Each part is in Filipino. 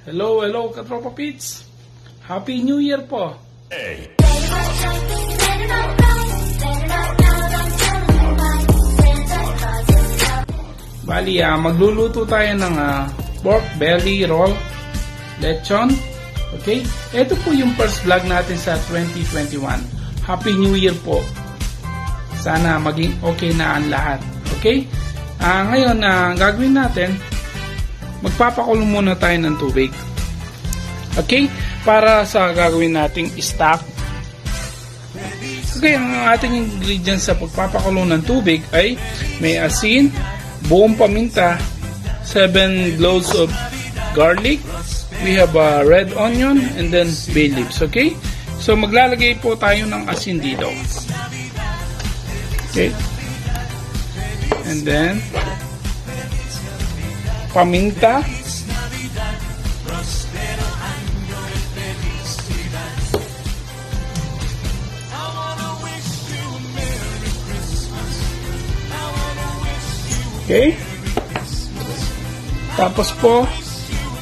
Hello, hello Katropa Pits. Happy New Year po. Hey. Bali, magluluto tayo ng pork belly roll lechon. Okay? Ito po yung first vlog natin sa 2021. Happy New Year po. Sana maging okay na ang lahat. Okay? Ngayon, gagawin natin, magpapakulo muna tayo ng tubig. Okay? Para sa gagawin nating stock. Okay, ang ating ingredients sa pagpapakulo ng tubig ay may asin, buong paminta, 7 cloves of garlic, we have a red onion, and then bay leaves. Okay? So, maglalagay po tayo ng asin dito. Okay? And then, paminta. Okay? Tapos po,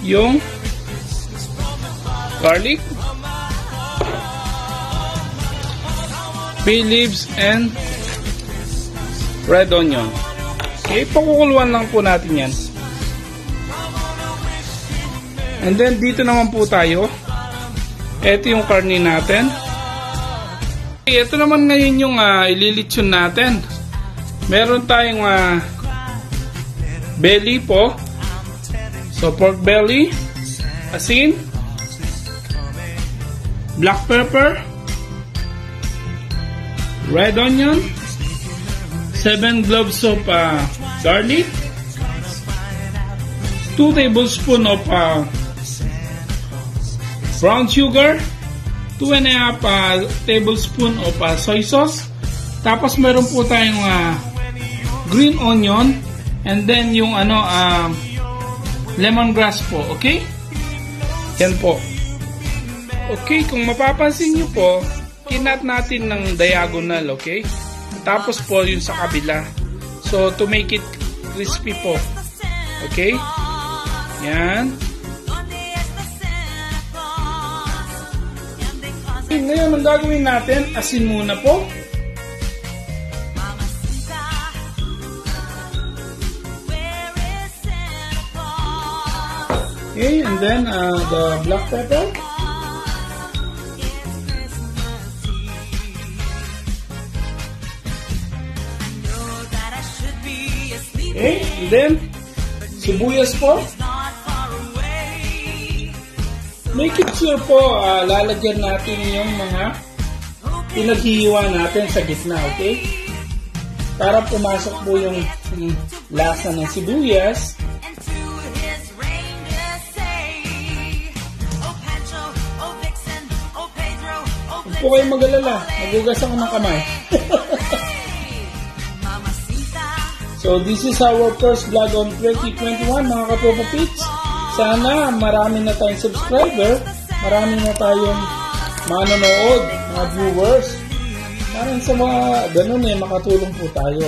yung garlic, bay leaves, and red onion. Okay, pakukuluan lang po natin yan. And then, dito naman po tayo. Ito yung karne natin. Okay, ito naman ngayon yung ililitsyon natin. Meron tayong belly po. So, pork belly, asin, black pepper, red onion, 7 cloves of garlic, 2 tablespoons of brown sugar, 2.5 tablespoons of soy sauce. Tapos meron po tayong green onion, and then yung lemongrass po. Okay? Yan po. Okay, kung mapapansin nyo po, kinat natin ng diagonal. Okay? Tapos po yung sa kabila. So, to make it crispy po. Okay? Yan. Okay, ngayon, ang gagawin natin, asin muna po. Okay, and then the black pepper. Okay, and then sibuyas po. Make it sure po lalagyan natin yung mga pinaghihiwa natin sa gitna, okay? Para pumasok po yung lasa ng sibuyas. Huwag po kayong mag-alala, magugas ako ng kamay. So, this is our first vlog on 2021, mga Katropa Pits. Sana marami na tayong subscriber, marami na tayong manonood, mga viewers. Parang sa mga ganun makatulong po tayo.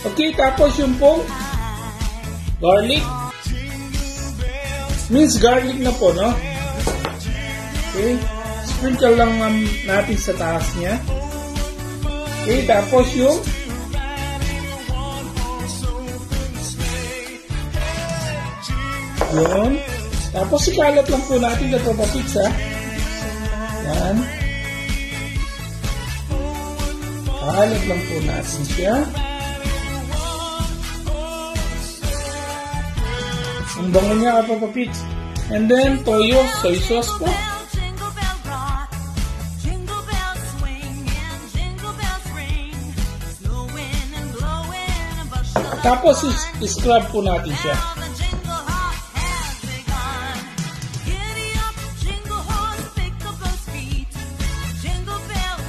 Okay, tapos yung pong garlic. Minced garlic na po, no? Okay, sprinkle lang natin sa taas niya. Okay, tapos yung yun. Tapos ikalat lang po natin na Katropa Pits, ha. Yan. Kalat lang po natin siya. Ang bango niya, Katropa Pits. And then, toyo, soy sauce po. Tapos, scrub po natin siya.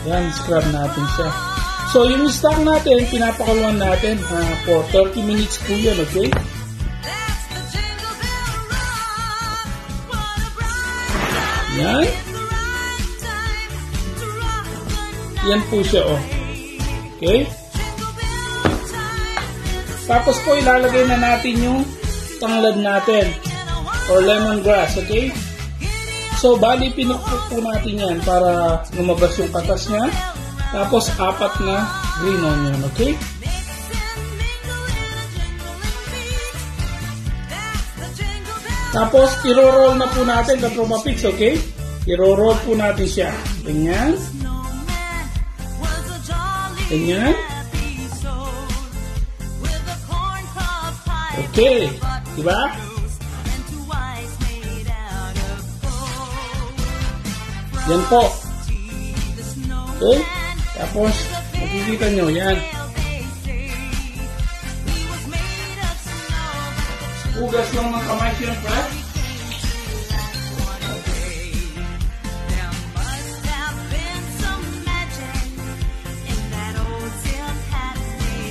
Yan, scrub natin siya. So, yung stock natin, pinapakuluan natin for 30 minutes po yan, okay? Yan. Yan po siya, oh. Okay? Tapos po, ilalagay na natin yung tanglad natin. or lemongrass, okay? So, bali, pinukpok po natin yan para lumabas yung katas niya. Tapos, 4 na green onion, okay? Tapos, iro-roll na po natin the Tropa Pits, okay? Iro-roll po natin siya. Ganyan. Ganyan. Okay. Diba? Yan po. Okay? Tapos, makikita nyo, yan. Hugas lang ng kamay siyempre.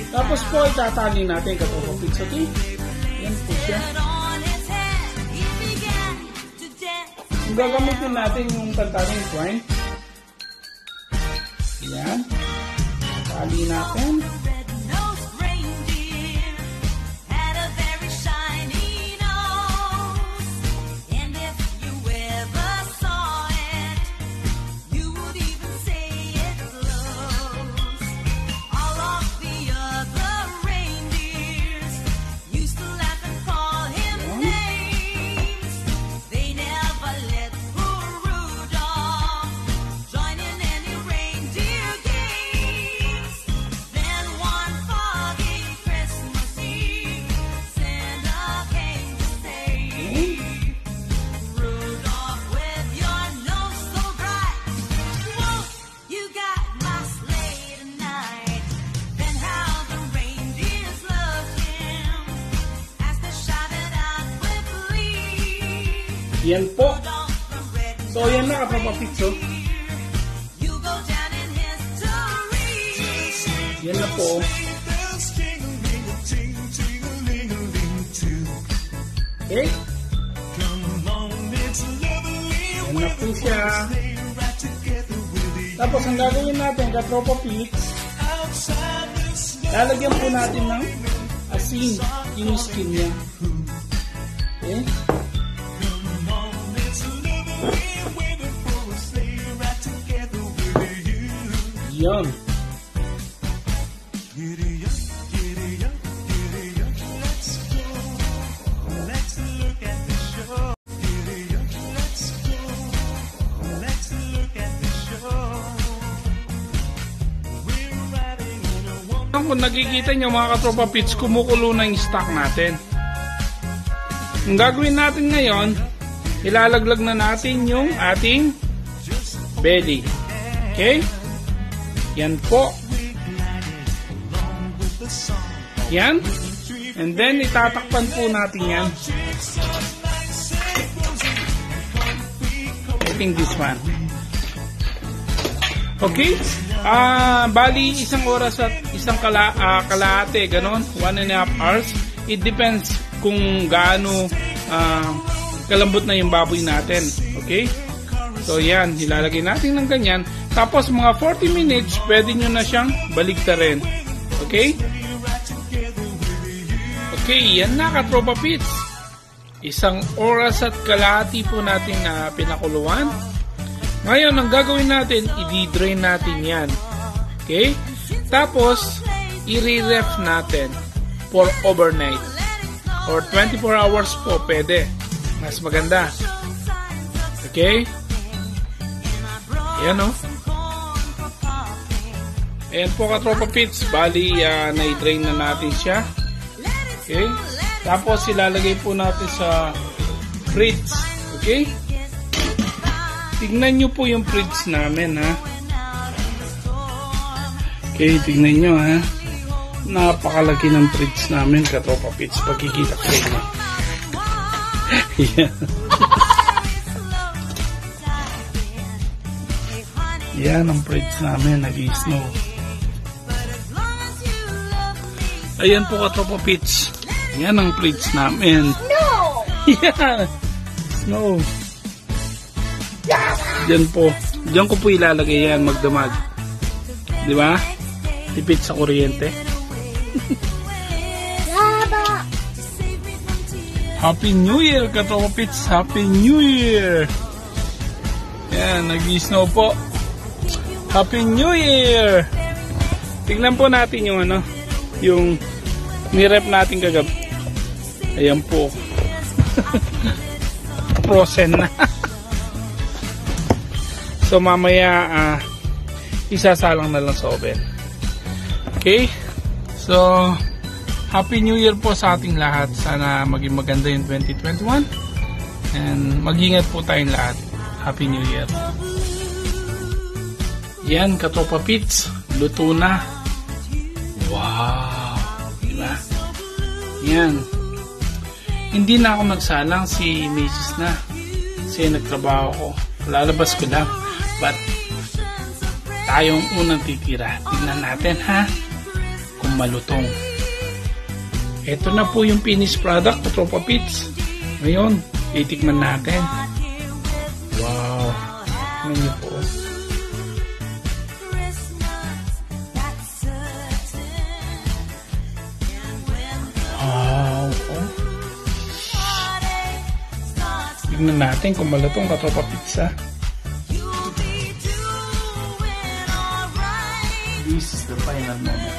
Tapos po, itatali natin Tropa Pits, okay? Yan po siya. Kung gagamitin natin yung tantaling twine, yan. Tali natin. Yan po. So, yan na Tropa Pits. Yan na po. Okay? Yan na po siya. Tapos, ang gagawin natin Tropa Pits, lalagyan po natin ng asin yung skin niya. Okay? Yan. Kung nakikita nyo mga Tropa Pits, kumukulo na yung stock natin. Ang gagawin natin ngayon, ilalaglag na natin yung ating belly. Okay? Yan po. Yan. And then, itatakpan po natin yan. I think this one. Okay? Bali, 1 oras at isang kalahati, ganon. 1.5 hours. It depends kung gaano kalambot na yung baboy natin. Okay? So, yan. Ilalagay natin ng ganyan. Tapos, mga 40 minutes, pwede nyo na siyang baligtarin. Okay? Okay, yan na Tropa Pits. 1 oras at kalahati po natin na pinakuluan. Ngayon, ang gagawin natin, i-drain natin yan. Okay? Tapos, i-re-ref natin for overnight. Or 24 hours po, pwede. Mas maganda. Okay? Ayan o. Ayan po Tropa Pits. Bali, na-drain na natin siya. Okay? Tapos, ilalagay po natin sa fridge. Okay? Tignan nyo po yung fridge namin, ha? Okay, tignan nyo, ha? Napakalaki ng fridge namin, Tropa Pits. Pagkikita ko na. Yan. Yan ang fridge namin, nag-i-snow. Ayan po Tropa Pits. Yan ang fridge namin. No! Yan! Snow. Diyan po. Diyan ko po ilalagay yan, magdamag. Di ba? Tipid sa kuryente. Happy New Year, Katropa Pits! Happy New Year! Yan, nag-snow po. Happy New Year! Tingnan po natin yung ano, yung nirep natin kagabi. Ayan po. Frozen na. So mamaya isasalang na lang sa oven. Okay? So Happy New Year po sa ating lahat. Sana maging maganda yung 2021. And mag-ingat po tayong lahat. Happy New Year. Yan, Katropa Pits. Luto na. Wow! Diba? Yan. Hindi na ako nagsalang, si Mrs. na. Kasi nagtrabaho ko. Lalabas ko lang. But tayong unang titira. Tignan natin ha. Kung malutong. Ito na po yung finished product, Katropa Pits. Ngayon, titikman natin. Wow! Tignan niyo po. Wow! Oh. Tignan natin kung malutong, Katropa Pits ha. This is the final moment.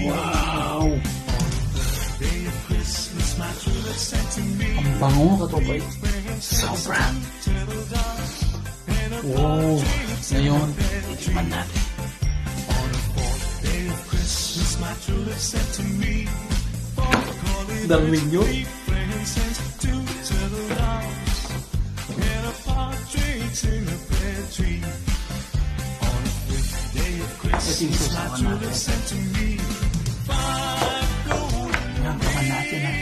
Wow! Ang bango, Katropa. Sobra. Wow! Ngayon, itikman natin. Darling nyo? Ito yung susawan natin. Yan, kaman natin ha.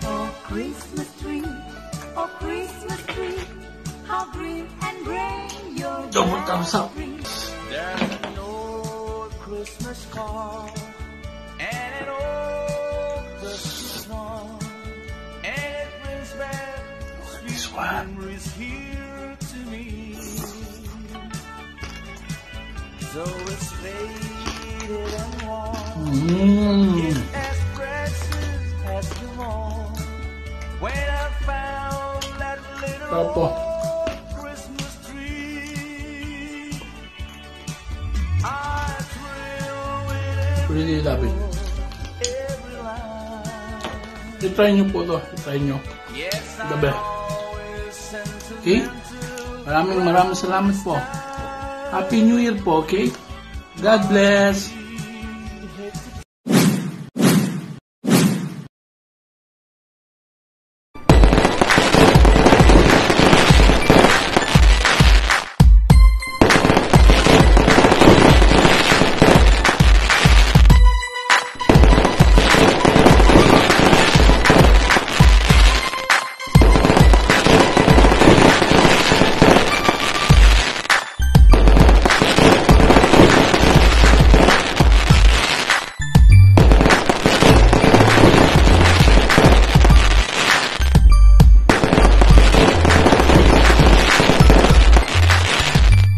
Oh, Christmas tree, oh, Christmas tree, how green and gray your Double thumbs up. There's an old Christmas card and an old dusty song, and it brings back sweet memories here to me. So it's faded and worn, it's as precious as the morn when I found that little Christmas tree. I thrill with Really love it. every line. I-try nyo po ito. I-try nyo. Yes, The best. always sentimental. Okay? Maraming salamat po. Happy New Year po, okay? God bless.